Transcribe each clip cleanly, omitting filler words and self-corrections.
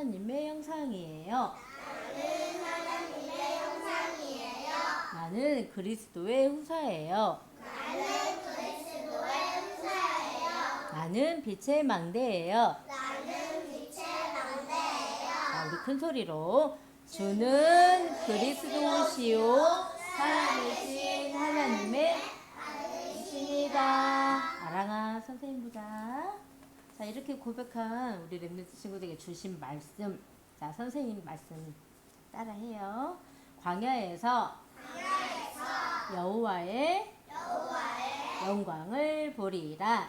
하나님의 형상이에요. 나는 하나님의 형상이에요. 나는 그리스도의 후사예요. 나는 그리스도의 후사예요. 나는 빛의 망대예요. 나는 빛의 망대예요. 자, 우리 큰 소리로 주는 그리스도시요 살아계신 하나님의 아들이십니다. 아랑아 선생님보다. 자, 이렇게 고백한 우리 랩런트 친구들에게 주신 말씀. 자, 선생님 말씀 따라해요. 광야에서 여호와의 영광을 보리라.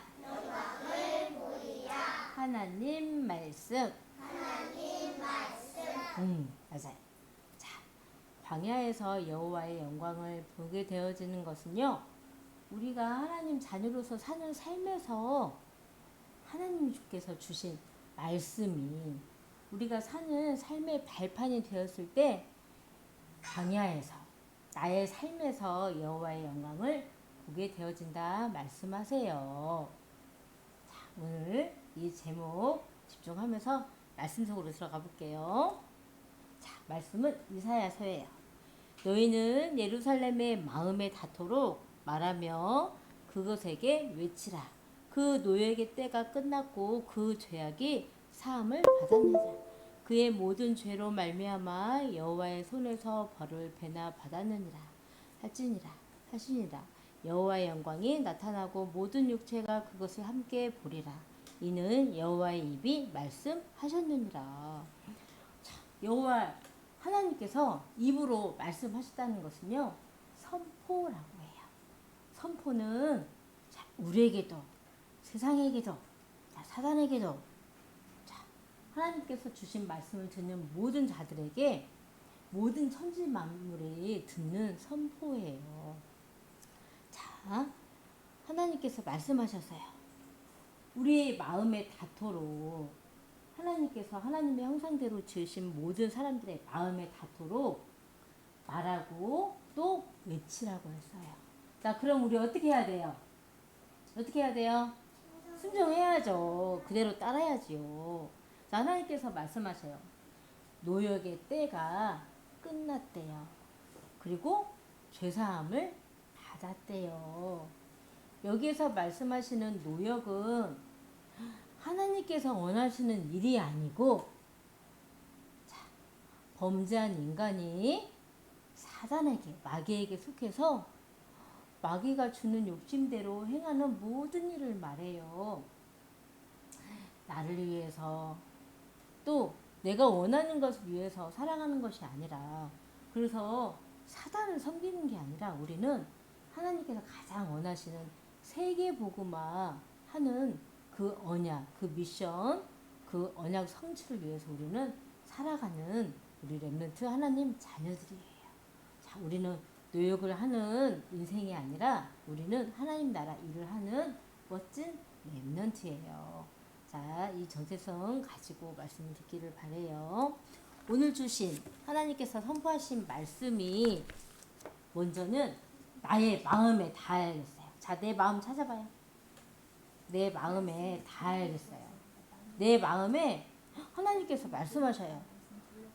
하나님 말씀. 맞아요. 자, 광야에서 여호와의 영광을 보게 되어지는 것은요, 우리가 하나님 자녀로서 사는 삶에서 하나님 주께서 주신 말씀이 우리가 사는 삶의 발판이 되었을 때 광야에서 나의 삶에서 여호와의 영광을 보게 되어진다 말씀하세요. 자, 오늘 이 제목 집중하면서 말씀 속으로 들어가 볼게요. 자, 말씀은 이사야서예요. 너희는 예루살렘의 마음에 닿도록 말하며 그것에게 외치라. 그 노예의 때가 끝났고 그 죄악이 사함을 받았느니라. 그의 모든 죄로 말미암아 여호와의 손에서 벌을 배나 받았느니라. 하시니라. 여호와의 영광이 나타나고 모든 육체가 그것을 함께 보리라. 이는 여호와의 입이 말씀하셨느니라. 자, 여호와 하나님께서 입으로 말씀하셨다는 것은요, 선포라고 해요. 선포는 자, 우리에게도 세상에게도 자, 사단에게도 자, 하나님께서 주신 말씀을 듣는 모든 자들에게 모든 천지 만물이 듣는 선포예요. 자, 하나님께서 말씀하셨어요. 우리의 마음에 닿도록 하나님께서 하나님의 형상대로 지으신 모든 사람들의 마음에 닿도록 말하고 또 외치라고 했어요. 자, 그럼 우리 어떻게 해야 돼요? 어떻게 해야 돼요? 순종해야죠. 그대로 따라야지요. 자, 하나님께서 말씀하셔요. 노역의 때가 끝났대요. 그리고 죄사함을 받았대요. 여기에서 말씀하시는 노역은 하나님께서 원하시는 일이 아니고 자, 범죄한 인간이 사단에게 마귀에게 속해서 마귀가 주는 욕심대로 행하는 모든 일을 말해요. 나를 위해서 또 내가 원하는 것을 위해서 살아가는 것이 아니라 그래서 사단을 섬기는 게 아니라 우리는 하나님께서 가장 원하시는 세계복음화 하는 그 언약, 그 미션, 그 언약 성취를 위해서 우리는 살아가는 우리 랩런트 하나님 자녀들이에요. 자, 우리는 노역을 하는 인생이 아니라 우리는 하나님 나라 일을 하는 멋진 랩런트예요. 자, 이 정체성 가지고 말씀 듣기를 바래요. 오늘 주신 하나님께서 선포하신 말씀이 먼저는 나의 마음에 닿아야겠어요. 자, 내 마음 찾아봐요. 내 마음에 닿아야겠어요. 내 마음에 하나님께서 말씀하셔요.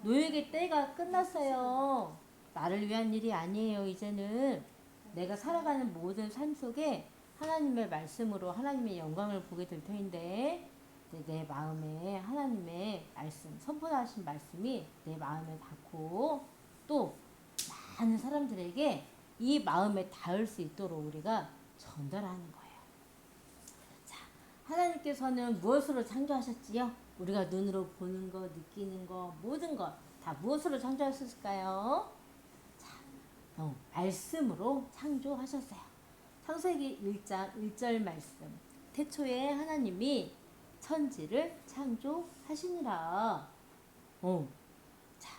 노역의 때가 끝났어요. 나를 위한 일이 아니에요. 이제는 내가 살아가는 모든 삶 속에 하나님의 말씀으로 하나님의 영광을 보게 될 터인데 내 마음에 하나님의 말씀, 선포하신 말씀이 내 마음에 닿고 또 많은 사람들에게 이 마음에 닿을 수 있도록 우리가 전달하는 거예요. 자, 하나님께서는 무엇으로 창조하셨지요? 우리가 눈으로 보는 거, 느끼는 거, 모든 것 다 무엇으로 창조하셨을까요? 자, 말씀으로 창조하셨어요. 창세기 1장 1절 말씀. 태초에 하나님이 천지를 창조하시니라. 자,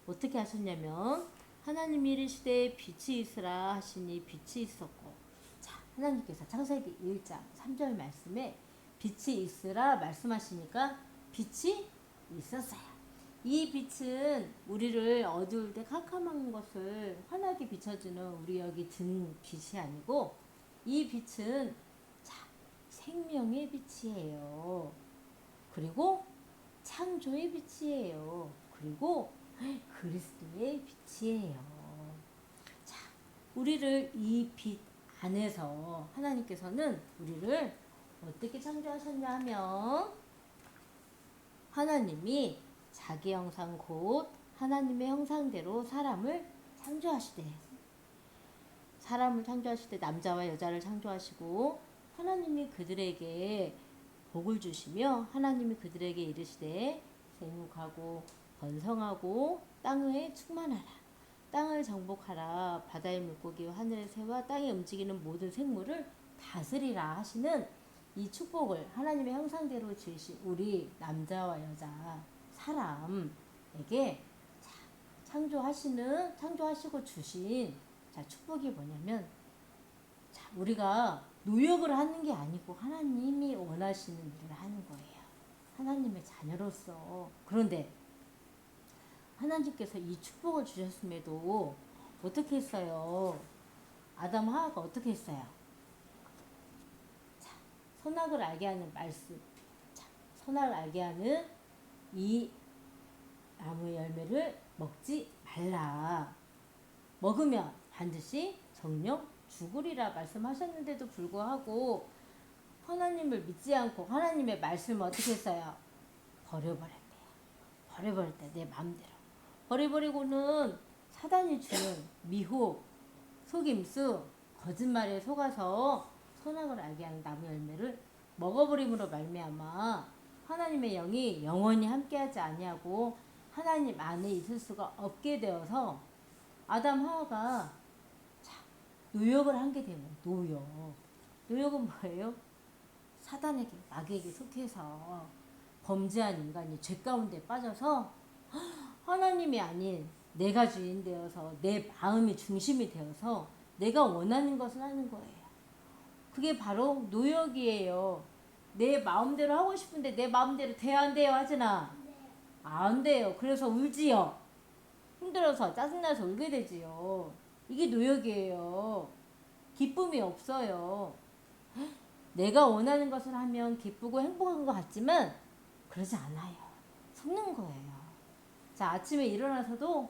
어떻게 하셨냐면 하나님이 이르시되 빛이 있으라 하시니 빛이 있었고 자, 하나님께서 창세기 1장 3절 말씀에 빛이 있으라 말씀하시니까 빛이 있었어요. 이 빛은 우리를 어두울 때 캄캄한 것을 환하게 비춰주는 우리 여기 든 빛이 아니고 이 빛은 자, 생명의 빛이에요. 그리고 창조의 빛이에요. 그리고 그리스도의 빛이에요. 자, 우리를 이 빛 안에서 하나님께서는 우리를 어떻게 창조하셨냐 하면 하나님이 자기 형상 곧 하나님의 형상대로 사람을 창조하시되 사람을 창조하실 때 남자와 여자를 창조하시고 하나님이 그들에게 복을 주시며 하나님이 그들에게 이르시되 생육하고 번성하고 땅에 충만하라 땅을 정복하라 바다의 물고기와 하늘의 새와 땅에 움직이는 모든 생물을 다스리라 하시는 이 축복을 하나님의 형상대로 지으신 우리 남자와 여자 사람에게 창조하시고 주신 축복이 뭐냐면 우리가 노역을 하는 게 아니고 하나님이 원하시는 일을 하는 거예요. 하나님의 자녀로서. 그런데 하나님께서 이 축복을 주셨음에도 어떻게 했어요? 아담 하와가 어떻게 했어요? 선악을 알게 하는 말씀. 선악을 알게 하는 이 나무 열매를 먹지 말라. 먹으면 반드시 정령 죽으리라 말씀하셨는데도 불구하고 하나님을 믿지 않고 하나님의 말씀을 어떻게 했어요? 버려버렸대요. 버려버렸대. 내 마음대로. 버려버리고는 사단이 주는 미혹, 속임수, 거짓말에 속아서 선악을 알게 하는 나무 열매를 먹어버림으로 말미암아 하나님의 영이 영원히 함께하지 아니하고 하나님 안에 있을 수가 없게 되어서 아담 하와가 노역을 한 게 되면 노역. 노역은 뭐예요? 사단에게 마귀에게 속해서 범죄한 인간이 죄 가운데 빠져서 하나님이 아닌 내가 주인 되어서 내 마음이 중심이 되어서 내가 원하는 것을 하는 거예요. 그게 바로 노역이에요. 내 마음대로 하고 싶은데 내 마음대로 돼야 안 돼요 하진아? 안 돼요. 그래서 울지요. 힘들어서 짜증나서 울게 되지요. 이게 노역이에요. 기쁨이 없어요. 내가 원하는 것을 하면 기쁘고 행복한 것 같지만 그러지 않아요. 속는 거예요. 자, 아침에 일어나서도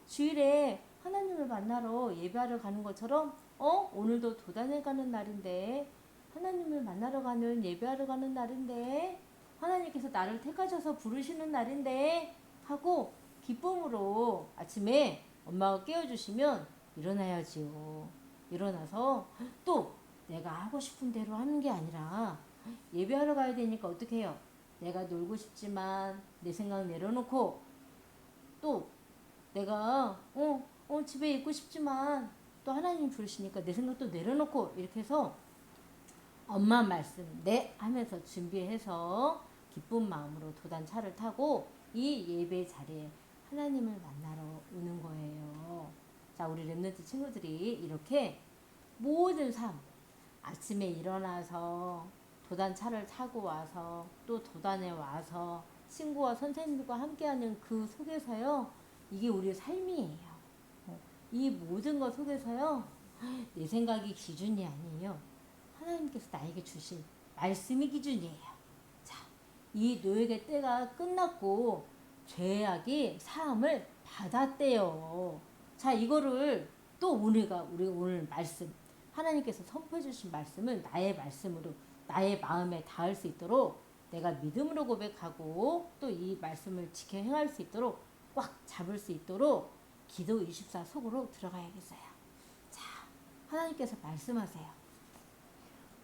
주일에 하나님을 만나러 예배하러 가는 것처럼 오늘도 도단에 가는 날인데 하나님을 만나러 가는 예배하러 가는 날인데 하나님께서 나를 택하셔서 부르시는 날인데 하고 기쁨으로 아침에 엄마가 깨워주시면 일어나야지요. 일어나서 또 내가 하고 싶은 대로 하는 게 아니라 예배하러 가야 되니까 어떻게 해요? 내가 놀고 싶지만 내 생각 내려놓고 또 내가 집에 있고 싶지만 또 하나님 부르시니까 내 생각도 내려놓고 이렇게 해서 엄마 말씀 네 하면서 준비해서 기쁜 마음으로 도단차를 타고 이 예배 자리에 하나님을 만나러 오는 거예요. 자, 우리 랩런트 친구들이 이렇게 모든 삶 아침에 일어나서 도단차를 타고 와서 또 도단에 와서 친구와 선생님들과 함께하는 그 속에서요. 이게 우리의 삶이에요. 이 모든 것 속에서요. 내 생각이 기준이 아니에요. 하나님께서 나에게 주신 말씀이 기준이에요. 자, 이 노역의 때가 끝났고 죄악이 사함을 받았대요. 자, 이거를 또 우리 오늘 말씀 하나님께서 선포해 주신 말씀은 나의 말씀으로 나의 마음에 닿을 수 있도록 내가 믿음으로 고백하고 또 이 말씀을 지켜 행할 수 있도록 꽉 잡을 수 있도록 기도 24 속으로 들어가야겠어요. 자, 하나님께서 말씀하세요.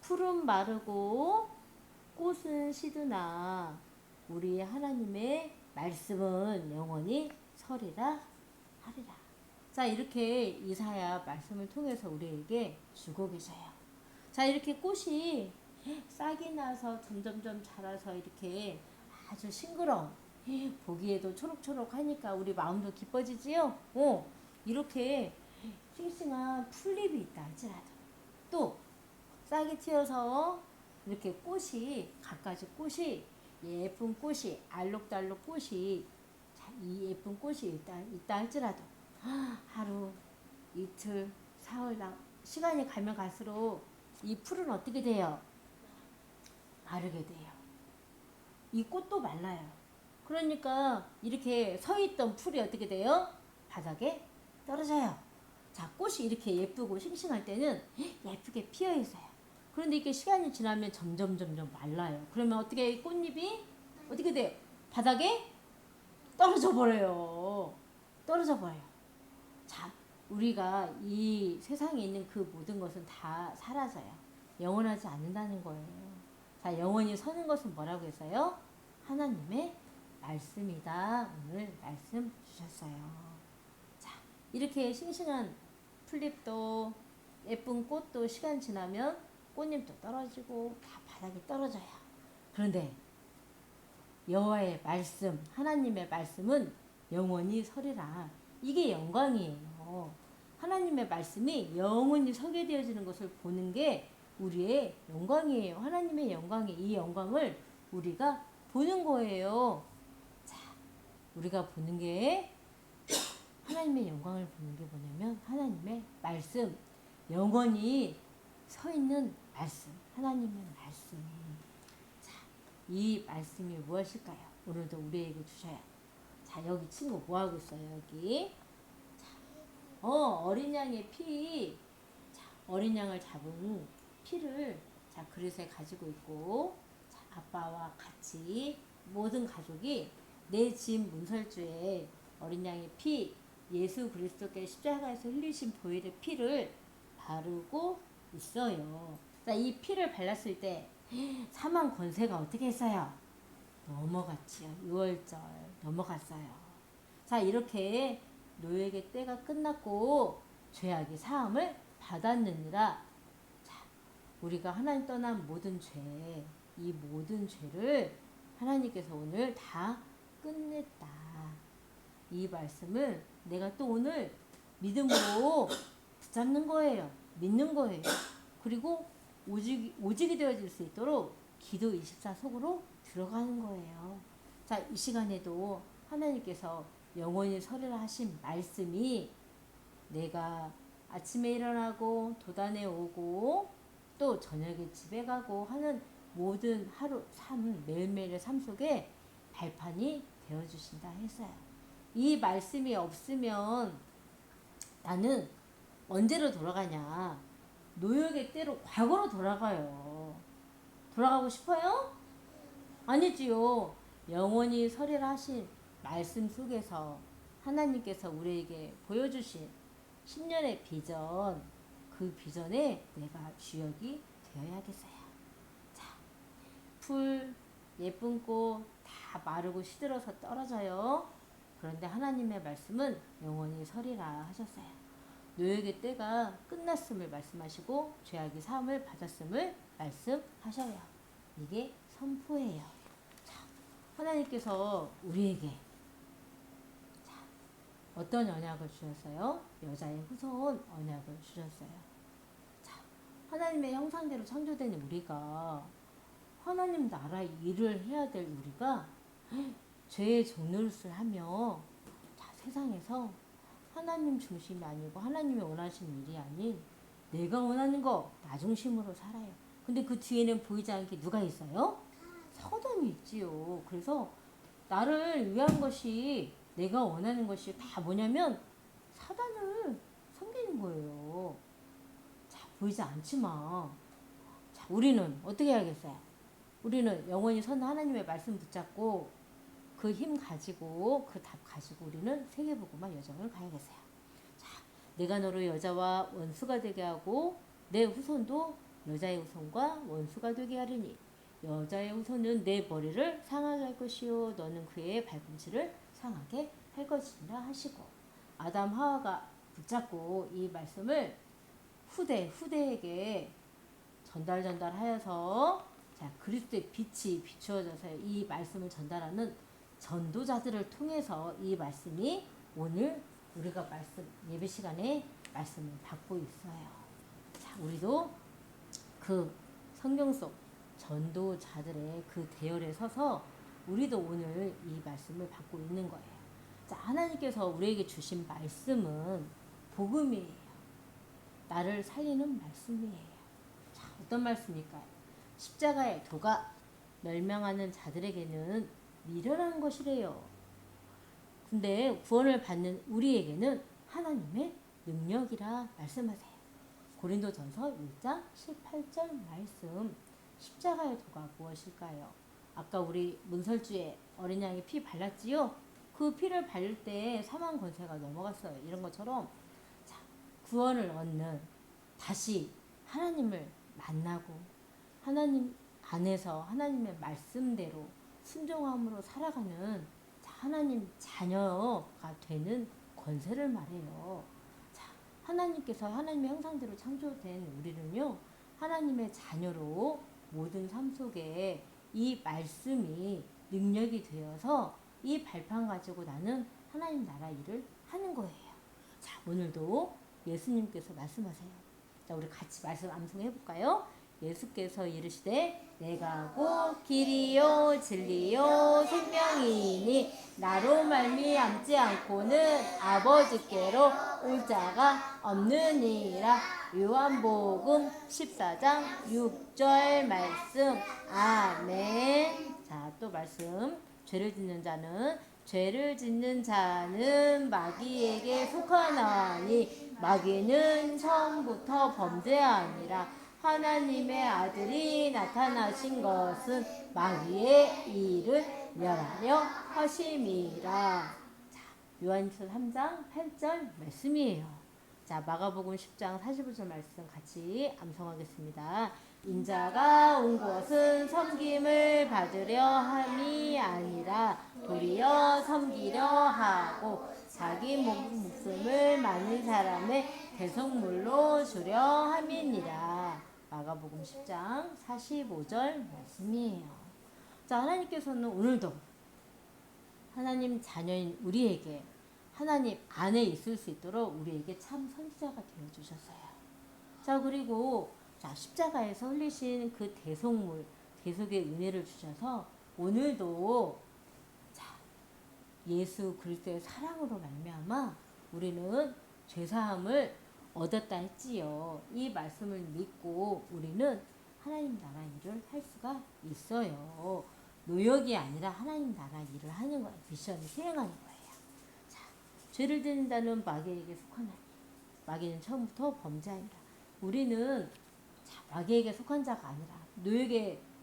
풀은 마르고 꽃은 시드나 우리 하나님의 말씀은 영원히 서리라 하리라. 자, 이렇게 이사야 말씀을 통해서 우리에게 주고 계셔요. 자, 이렇게 꽃이 싹이 나서 점점점 자라서 이렇게 아주 싱그러운 보기에도 초록초록하니까 우리 마음도 기뻐지지요. 이렇게 싱싱한 풀잎이 있다 할지라도 또 싹이 튀어서 이렇게 꽃이 갖가지 꽃이 예쁜 꽃이 알록달록 꽃이 이 예쁜 꽃이 있다 할지라도 하루 이틀 사흘 시간이 가면 갈수록 이 풀은 어떻게 돼요? 마르게 돼요. 이 꽃도 말라요. 그러니까 이렇게 서 있던 풀이 어떻게 돼요? 바닥에 떨어져요. 자, 꽃이 이렇게 예쁘고 싱싱할 때는 예쁘게 피어 있어요. 그런데 이게 시간이 지나면 점점 말라요. 그러면 어떻게 꽃잎이 어떻게 돼요? 바닥에 떨어져 버려요. 떨어져 버려요. 자, 우리가 이 세상에 있는 그 모든 것은 다 사라져요. 영원하지 않는다는 거예요. 자, 영원히 서는 것은 뭐라고 했어요? 하나님의 말씀이다. 오늘 말씀 주셨어요. 자, 이렇게 싱싱한 풀잎도 예쁜 꽃도 시간 지나면 꽃잎도 떨어지고 다 바닥에 떨어져요. 그런데 여호와의 말씀, 하나님의 말씀은 영원히 서리라. 이게 영광이에요. 하나님의 말씀이 영원히 서게 되어지는 것을 보는 게 우리의 영광이에요. 하나님의 영광이 이 영광을 우리가 보는 거예요. 자, 우리가 보는 게 하나님의 영광을 보는 게 뭐냐면 하나님의 말씀, 영원히 서 있는 말씀, 하나님의 말씀. 자, 이 말씀이 무엇일까요? 오늘도 우리에게 주셔야. 자, 여기 친구 뭐 하고 있어요? 여기. 자, 어린 양의 피. 자, 어린 양을 잡은 피를 자 그릇에 가지고 있고, 자, 아빠와 같이 모든 가족이 내 집 문설주에 어린 양의 피, 예수 그리스도께 십자가에서 흘리신 보혈의 피를 바르고 있어요. 자, 이 피를 발랐을 때 사망 권세가 어떻게 했어요? 넘어갔지요. 6월절 넘어갔어요. 자, 이렇게 노예의 때가 끝났고 죄악이 사함을 받았느니라. 자, 우리가 하나님 떠난 모든 죄, 이 모든 죄를 하나님께서 오늘 다 끝냈다. 이 말씀을 내가 또 오늘 믿음으로 붙잡는 거예요. 믿는 거예요. 그리고 오직이 되어질 수 있도록 기도 24 속으로 들어가는 거예요. 자, 이 시간에도 하나님께서 영원히 서리라 하신 말씀이 내가 아침에 일어나고 도단에 오고 또 저녁에 집에 가고 하는 모든 하루 삶, 매일매일의 삶 속에 발판이 되어주신다 했어요. 이 말씀이 없으면 나는 언제로 돌아가냐? 노역의 때로 과거로 돌아가요. 돌아가고 싶어요? 아니지요. 영원히 서리라 하신 말씀 속에서 하나님께서 우리에게 보여주신 10년의 비전, 그 비전에 내가 주역이 되어야겠어요. 자, 풀, 예쁜 꽃 다 마르고 시들어서 떨어져요. 그런데 하나님의 말씀은 영원히 서리라 하셨어요. 노역의 때가 끝났음을 말씀하시고 죄악이 사함을 받았음을 말씀하셔요. 이게 선포예요. 자, 하나님께서 우리에게 자, 어떤 언약을 주셨어요? 여자의 후손 언약을 주셨어요. 자, 하나님의 형상대로 창조된 우리가 하나님 나라의 일을 해야 될 우리가 죄의 종노릇을 하며 자, 세상에서 하나님 중심이 아니고 하나님이 원하시는 일이 아닌 내가 원하는 거 나 중심으로 살아요. 근데 그 뒤에는 보이지 않게 누가 있어요? 사단이 있지요. 그래서 나를 위한 것이 내가 원하는 것이 다 뭐냐면 사단을 섬기는 거예요. 자, 보이지 않지만 자, 우리는 어떻게 해야겠어요? 우리는 영원히 선 하나님의 말씀 붙잡고 그 힘 가지고 그 답 가지고 우리는 세계복음화 여정을 가야겠어요. 자, 내가 너를 여자와 원수가 되게 하고 내 후손도 여자의 후손과 원수가 되게 하리니 여자의 후손은 내 머리를 상하게 할 것이요 너는 그의 발꿈치를 상하게 할 것이라 하시고 아담 하와가 붙잡고 이 말씀을 후대에게 전달하여서 자, 그리스도의 빛이 비추어져서 이 말씀을 전달하는 전도자들을 통해서 이 말씀이 오늘 우리가 말씀 예배 시간에 말씀을 받고 있어요. 자, 우리도 그 성경 속 전도자들의 그 대열에 서서 우리도 오늘 이 말씀을 받고 있는 거예요. 자, 하나님께서 우리에게 주신 말씀은 복음이에요. 나를 살리는 말씀이에요. 어떤 말씀일까요? 십자가의 도가 멸망하는 자들에게는 미련한 것이래요. 근데 구원을 받는 우리에게는 하나님의 능력이라 말씀하세요. 고린도전서 1장 18절 말씀. 십자가의 도가 무엇일까요? 아까 우리 문설주에 어린 양이 피 발랐지요? 그 피를 바를 때 사망 권세가 넘어갔어요. 이런 것처럼 자, 구원을 얻는 다시 하나님을 만나고 하나님 안에서 하나님의 말씀대로 순종함으로 살아가는 하나님 자녀가 되는 권세를 말해요. 자, 하나님께서 하나님의 형상대로 창조된 우리는요, 하나님의 자녀로 모든 삶 속에 이 말씀이 능력이 되어서 이 발판 가지고 나는 하나님 나라 일을 하는 거예요. 자, 오늘도 예수님께서 말씀하세요. 자, 우리 같이 말씀 암송해 볼까요? 예수께서 이르시되 내가 곧 길이요 진리요 생명이니 나로 말미암지 않고는 아버지께로 올 자가 없느니라. 요한복음 14장 6절 말씀. 아멘. 자, 또 말씀. 죄를 짓는 자는 마귀에게 속하나니 마귀는 처음부터 범죄하니라. 하나님의 아들이 나타나신 것은 마귀의 일을 멸하려 하심이라. 자, 요한일서 3장 8절 말씀이에요. 자, 마가복음 10장 45절 말씀 같이 암송하겠습니다. 인자가 온 것은 섬김을 받으려 함이 아니라 도리어 섬기려 하고 자기 목숨을 많은 사람의 대속물로 주려 함이니라. 마가복음 10장 45절 말씀이에요. 자, 하나님께서는 오늘도 하나님 자녀인 우리에게 하나님 안에 있을 수 있도록 우리에게 참 선지자가 되어주셨어요. 자, 그리고 자, 십자가에서 흘리신 그 대속물, 대속의 은혜를 주셔서 오늘도 자, 예수 그리스도의 사랑으로 말미암아 우리는 죄사함을 얻었다 했지요. 이 말씀을 믿고 우리는 하나님 나라 일을 할 수가 있어요. 노역이 아니라 하나님 나라 일을 하는 거예요. 미션을 수행하는 거예요. 자, 죄를 짓는다는 마귀에게 속하나니 마귀는 처음부터 범죄하니라. 우리는 자, 마귀에게 속한 자가 아니라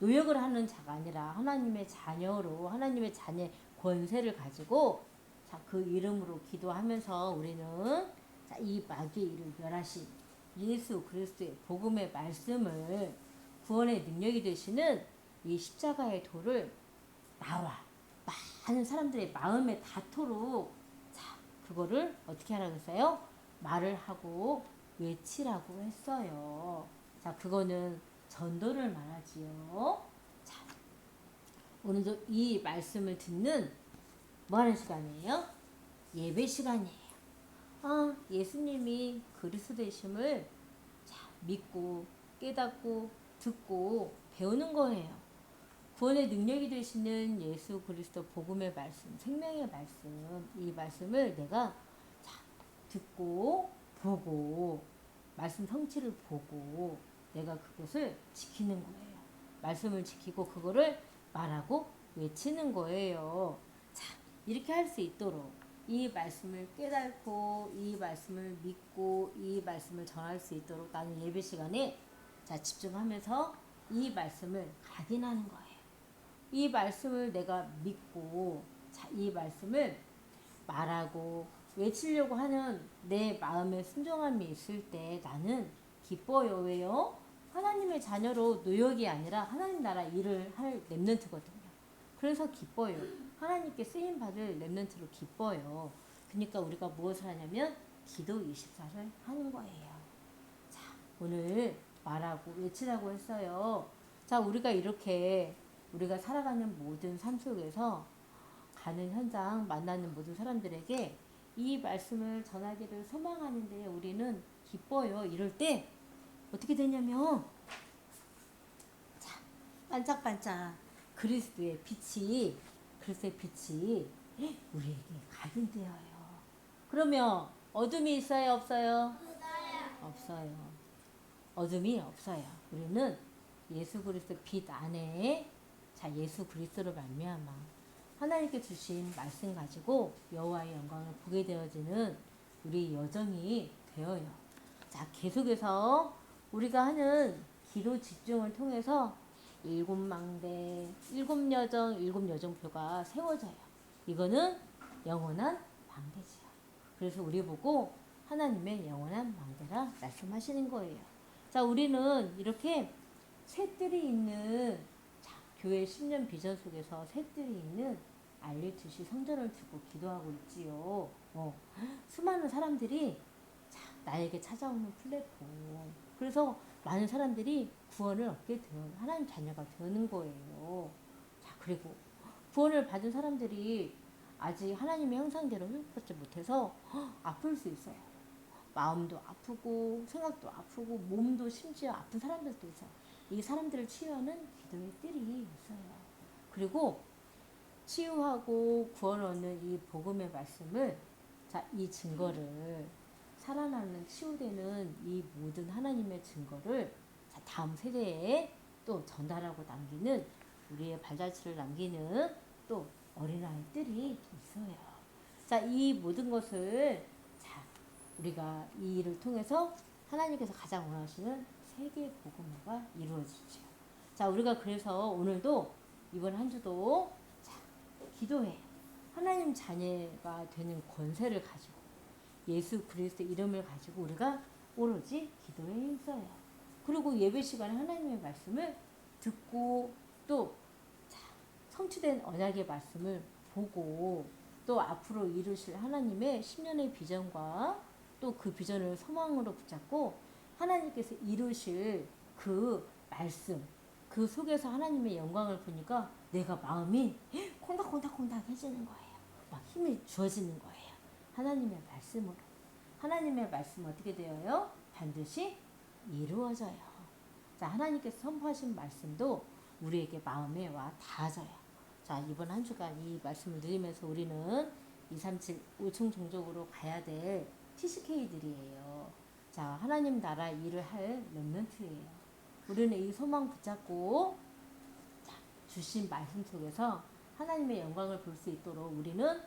노역을 하는 자가 아니라 하나님의 자녀로 하나님의 자녀의 권세를 가지고 자, 그 이름으로 기도하면서 우리는 자, 이 마귀의 일을 멸하신 예수 그리스도의 복음의 말씀을 구원의 능력이 되시는 이 십자가의 도를 나와 많은 사람들의 마음에 닿도록 자, 그거를 어떻게 하라고 했어요? 말을 하고 외치라고 했어요. 자, 그거는 전도를 말하지요. 자, 오늘도 이 말씀을 듣는 뭐 하는 시간이에요? 예배 시간이에요. 아, 예수님이 그리스도 되심을 자, 믿고 깨닫고 듣고 배우는 거예요. 구원의 능력이 되시는 예수 그리스도 복음의 말씀, 생명의 말씀, 이 말씀을 내가 자, 듣고 보고 말씀 성취를 보고 내가 그것을 지키는 거예요. 말씀을 지키고 그거를 말하고 외치는 거예요. 자, 이렇게 할 수 있도록 이 말씀을 깨닫고 이 말씀을 믿고 이 말씀을 전할 수 있도록 나는 예배 시간에 자, 집중하면서 이 말씀을 각인하는 거예요. 이 말씀을 내가 믿고 자, 이 말씀을 말하고 외치려고 하는 내 마음의 순종함이 있을 때 나는 기뻐요. 왜요? 하나님의 자녀로 노역이 아니라 하나님 나라 일을 할 렘넌트거든요. 그래서 기뻐요. 하나님께 쓰임 받을 렘넌트로 기뻐요. 그러니까 우리가 무엇을 하냐면 기도 24를 하는 거예요. 자, 오늘 말하고 외치라고 했어요. 자, 우리가 이렇게 우리가 살아가는 모든 삶 속에서 가는 현장 만나는 모든 사람들에게 이 말씀을 전하기를 소망하는데 우리는 기뻐요. 이럴 때 어떻게 되냐면 자, 반짝반짝 그리스도의 빛이 우리에게 각인되어요. 그러면 어둠이 있어요, 없어요? 없어요. 어둠이 없어요. 우리는 예수 그리스도 빛 안에 자, 예수 그리스도로 말미암아 하나님께 주신 말씀 가지고 여호와의 영광을 보게 되어지는 우리 여정이 되어요. 자, 계속해서 우리가 하는 기도 집중을 통해서 일곱 망대, 일곱 여정, 일곱 여정표가 세워져요. 이거는 영원한 망대지요. 그래서 우리 보고 하나님의 영원한 망대라 말씀하시는 거예요. 자, 우리는 이렇게 새들이 있는 교회 10년 비전 속에서 새들이 있는 알리트시 성전을 두고 기도하고 있지요. 수많은 사람들이 나에게 찾아오는 플랫폼. 그래서 많은 사람들이 구원을 얻게 되는 하나님 자녀가 되는 거예요. 자, 그리고 구원을 받은 사람들이 아직 하나님의 형상대로 회복받지 못해서 아플 수 있어요. 마음도 아프고 생각도 아프고 몸도 심지어 아픈 사람들도 있어요. 이 사람들을 치유하는 기도의 뜰이 있어요. 그리고 치유하고 구원 얻는 이 복음의 말씀을 이 증거를 살아나는 치유되는 이 모든 하나님의 증거를 다음 세대에 또 전달하고 남기는 우리의 발자취를 남기는 또 어린아이들이 있어요. 자, 이 모든 것을 우리가 이 일을 통해서 하나님께서 가장 원하시는 세계 복음화가 이루어지죠. 자, 우리가 그래서 오늘도 이번 한 주도 기도해. 하나님 자녀가 되는 권세를 가지고 예수 그리스도 이름을 가지고 우리가 오로지 기도에 힘써요. 그리고 예배 시간에 하나님의 말씀을 듣고 또 성취된 언약의 말씀을 보고 또 앞으로 이루실 하나님의 10년의 비전과 또 그 비전을 소망으로 붙잡고 하나님께서 이루실 그 말씀 그 속에서 하나님의 영광을 보니까 내가 마음이 콩닥콩닥콩닥 해지는 거예요. 막 힘이 주어지는 거예요. 하나님의 말씀으로. 하나님의 말씀은 어떻게 되어요? 반드시 이루어져요. 자, 하나님께서 선포하신 말씀도 우리에게 마음에 와 닿아져요. 자, 이번 한 주간 이 말씀을 누리면서 우리는 237 5층 종족으로 가야 될 TCK들이에요. 자, 하나님 나라 일을 할 렘넌트예요. 우리는 이 소망 붙잡고 주신 말씀 속에서 하나님의 영광을 볼 수 있도록 우리는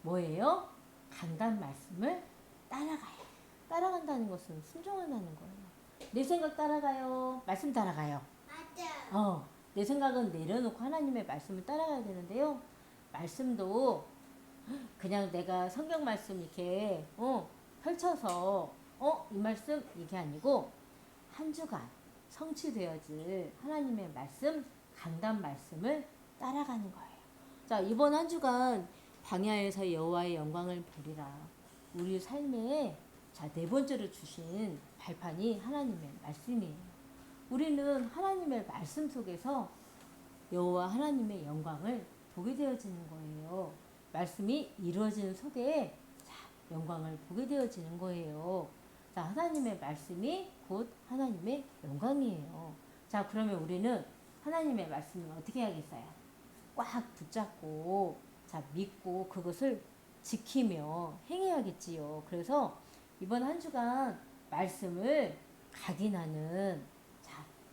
뭐예요? 강단 말씀을 따라가요. 따라간다는 것은 순종한다는 거예요. 내 생각 따라가요. 말씀 따라가요. 맞아. 내 생각은 내려놓고 하나님의 말씀을 따라가야 되는데요. 말씀도 그냥 내가 성경 말씀 이렇게 펼쳐서 이 말씀 이게 아니고 한 주간 성취되어질 하나님의 말씀 강단 말씀을 따라가는 거예요. 자, 이번 한 주간 광야에서 여호와의 영광을 보리라. 우리 삶에 네 번째로 주신 발판이 하나님의 말씀이에요. 우리는 하나님의 말씀 속에서 여호와 하나님의 영광을 보게 되어지는 거예요. 말씀이 이루어지는 속에 영광을 보게 되어지는 거예요. 자, 하나님의 말씀이 곧 하나님의 영광이에요. 자, 그러면 우리는 하나님의 말씀을 어떻게 해야겠어요? 꽉 붙잡고 믿고 그것을 지키며 행해야겠지요. 그래서 이번 한 주간 말씀을 각인하는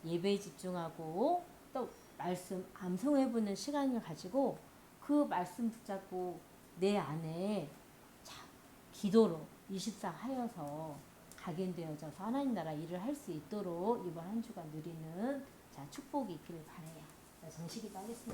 예배에 집중하고 또 말씀 암송해보는 시간을 가지고 그 말씀 붙잡고 내 안에 기도로 24 하여서 각인되어져서 하나님 나라 일을 할 수 있도록 이번 한 주간 누리는 축복이 있기를 바라요. 정식이 하겠습니다.